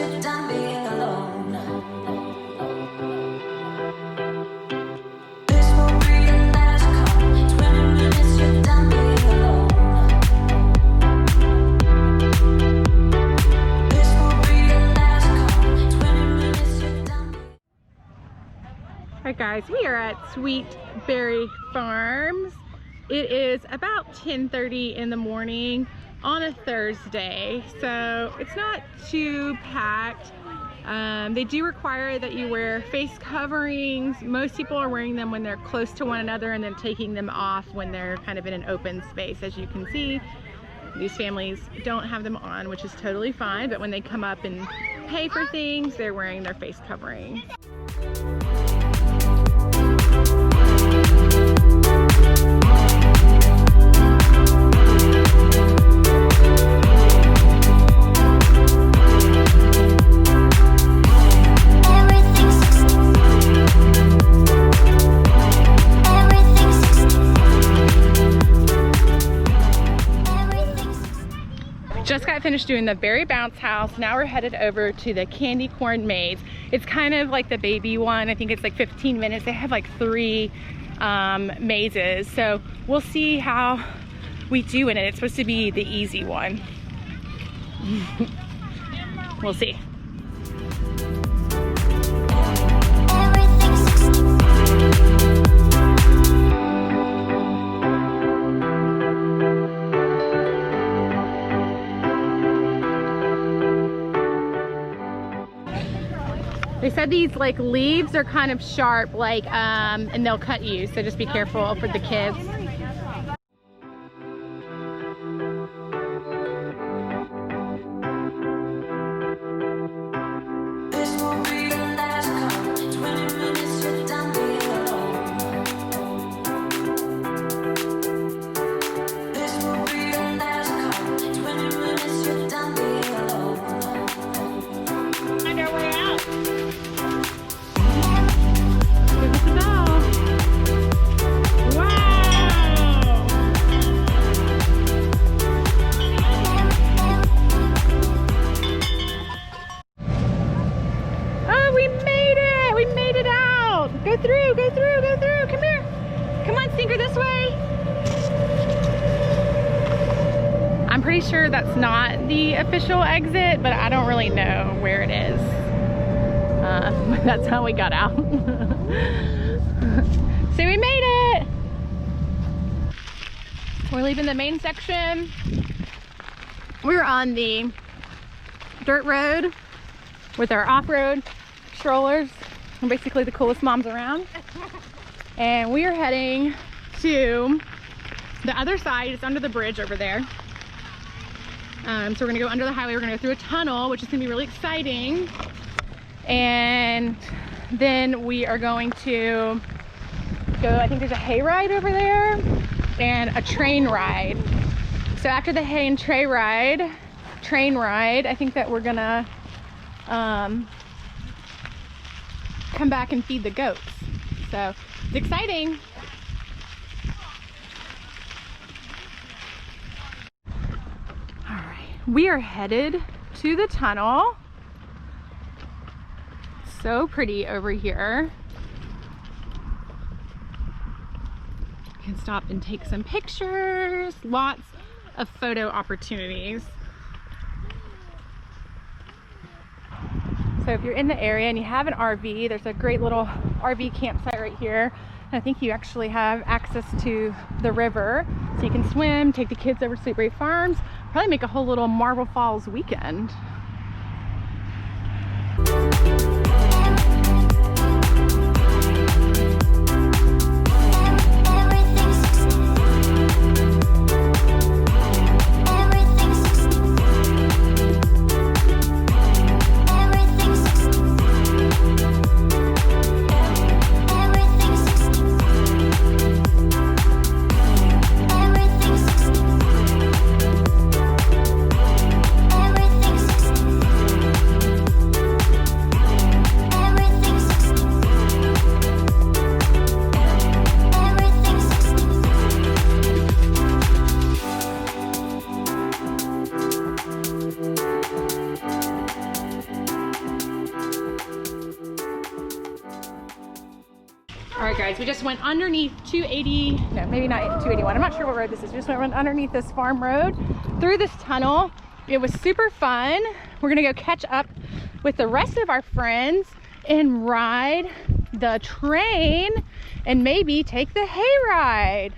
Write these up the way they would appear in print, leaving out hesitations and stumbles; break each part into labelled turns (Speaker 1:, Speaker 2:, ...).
Speaker 1: you're done being alone. This won't be the last call. 20 minutes, you're done being alone. This won't be the last call. 20 minutes, you're done.
Speaker 2: Alright guys, we are at Sweet Berry Farms. It is about 10:30 in the morning on a Thursday, so it's not too packed. They do require that you wear face coverings. Most people are wearing them when they're close to one another and then taking them off when they're kind of in an open space. As you can see, these families don't have them on, which is totally fine, but when they come up and pay for things, they're wearing their face coverings. Just got finished doing the berry bounce house. Now we're headed over to the candy corn maze. It's kind of like the baby one. I think it's like 15 minutes. They have like 3 mazes. So we'll see how we do in it. It's supposed to be the easy one. We'll see. They said these like leaves are kind of sharp, like and they'll cut you, so just be careful for the kids.
Speaker 1: This won't be the last call. 20 minutes, you're done being alone. This won't be the last call. 20 minutes, you're done being alone.
Speaker 2: Find our way out. Go through, go through, go through. Come here. Come on, Stinker, this way. I'm pretty sure that's not the official exit, but I don't really know where it is. That's how we got out. So we made it. We're leaving the main section. We're on the dirt road with our off-road strollers. We're basically the coolest moms around. And we are heading to the other side. It's under the bridge over there. So we're gonna go under the highway. We're gonna go through a tunnel, which is gonna be really exciting. And then we are going to go, I think there's a hayride over there and a train ride. So after the hay and train ride, I think that we're gonna come back and feed the goats. So it's exciting. All right, we are headed to the tunnel. So pretty over here. You can stop and take some pictures. Lots of photo opportunities. So if you're in the area and you have an RV, there's a great little RV campsite right here. And I think you actually have access to the river. So you can swim, take the kids over to Sweet Berry Farms, probably make a whole little Marble Falls weekend. right, guys, we just went underneath 280, no, maybe not 281. I'm not sure what road this is. We just went underneath this farm road through this tunnel. It was super fun. We're gonna go catch up with the rest of our friends and ride the train and maybe take the hayride.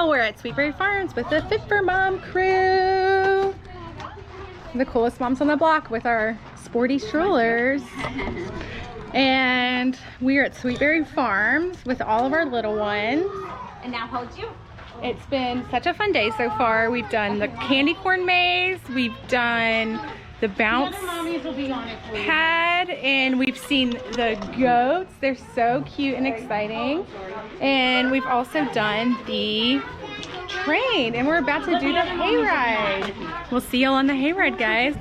Speaker 2: We're at Sweetberry Farms with the Fit for Mom crew. The coolest moms on the block with our sporty strollers. And we are at Sweetberry Farms with all of our little ones.
Speaker 3: And now hold you.
Speaker 2: It's been such a fun day so far. We've done the candy corn maze, we've done the bounce pad, and we've seen the goats. They're so cute and exciting. And we've also done the train, and we're about to do the hayride. We'll see y'all on the hayride, guys.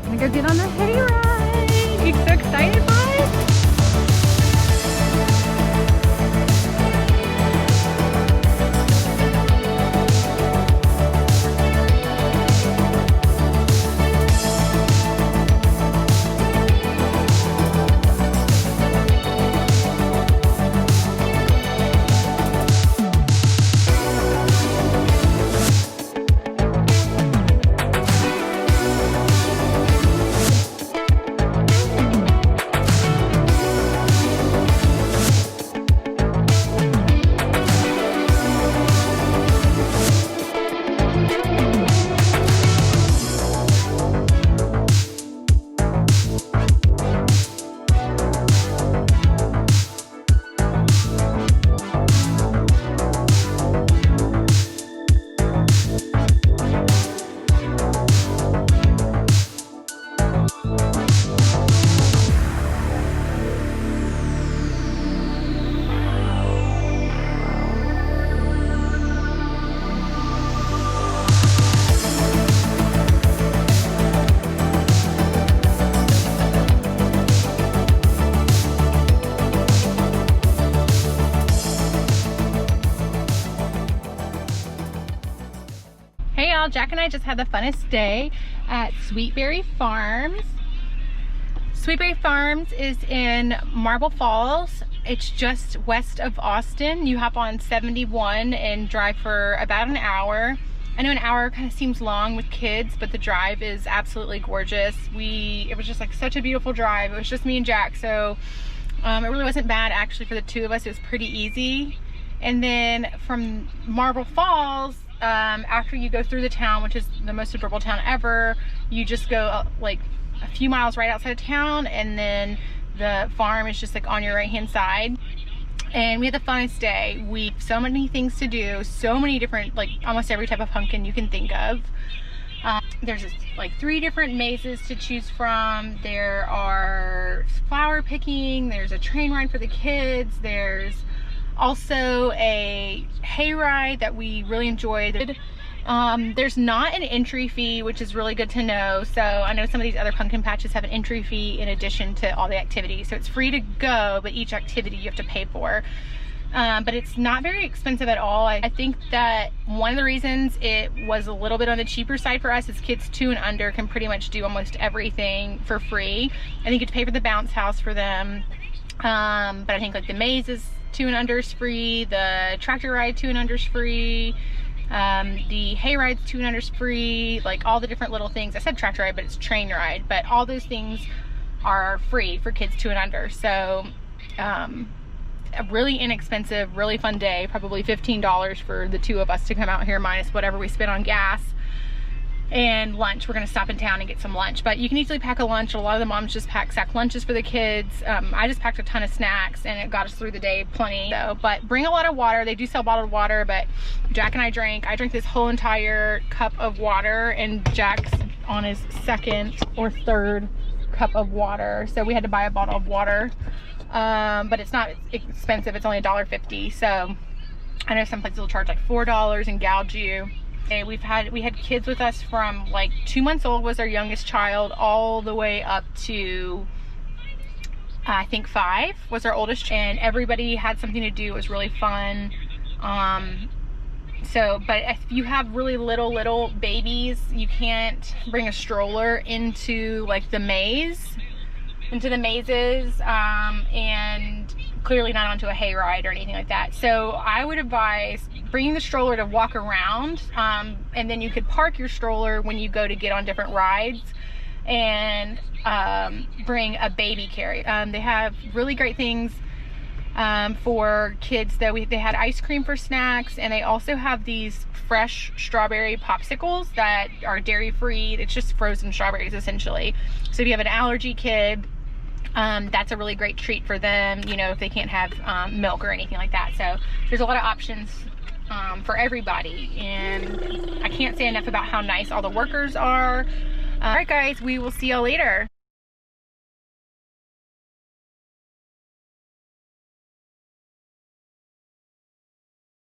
Speaker 2: I'm gonna go get on the hayride. You so excited, boys? Hey y'all, Jack and I just had the funnest day at Sweetberry Farms. Sweetberry Farms is in Marble Falls. It's just west of Austin. You hop on 71 and drive for about an hour. I know an hour kind of seems long with kids, but the drive is absolutely gorgeous. It was just like such a beautiful drive. It was just me and Jack, so it really wasn't bad actually for the two of us. It was pretty easy. And then from Marble Falls, after you go through the town, which is the most adorable town ever, you just go like a few miles right outside of town, and then the farm is just like on your right hand side. And we had the funnest day. So many things to do, so many different, like almost every type of pumpkin you can think of. There's just like 3 different mazes to choose from. There are flower picking, there's a train ride for the kids, there's also a hayride that we really enjoyed. There's not an entry fee, which is really good to know. So I know some of these other pumpkin patches have an entry fee in addition to all the activities. So it's free to go, but each activity you have to pay for. but it's not very expensive at all. I think that one of the reasons it was a little bit on the cheaper side for us is kids 2 and under can pretty much do almost everything for free. I think you have to pay for the bounce house for them, but I think like the maze is 2 and under is free, the tractor ride 2 and under is free, the hayride's 2 and under is free, like all the different little things. I said tractor ride, but it's train ride, but all those things are free for kids 2 and under. So a really inexpensive, really fun day, probably $15 for the 2 of us to come out here minus whatever we spend on gas. And lunch, we're gonna stop in town and get some lunch, but you can easily pack a lunch. A lot of the moms just pack sack lunches for the kids. I just packed a ton of snacks and it got us through the day plenty. So, but bring a lot of water. They do sell bottled water, but Jack and I drank this whole entire cup of water, and Jack's on his 2nd or 3rd cup of water, so we had to buy a bottle of water. But it's not expensive, it's only $1.50. So I know some places will charge like $4 and gouge you. And we had kids with us from like 2 months old was our youngest child, all the way up to I think 5 was our oldest, and everybody had something to do. It was really fun. So, but if you have really little babies, you can't bring a stroller into like the maze, into the mazes, and clearly not onto a hayride or anything like that. So I would advise bringing the stroller to walk around, and then you could park your stroller when you go to get on different rides, and bring a baby carrier. They have really great things for kids. Though they had ice cream for snacks, and they also have these fresh strawberry popsicles that are dairy free. It's just frozen strawberries essentially. So if you have an allergy kid, that's a really great treat for them, you know, if they can't have milk or anything like that. So there's a lot of options for everybody, and I can't say enough about how nice all the workers are. All right guys, we will see y'all later.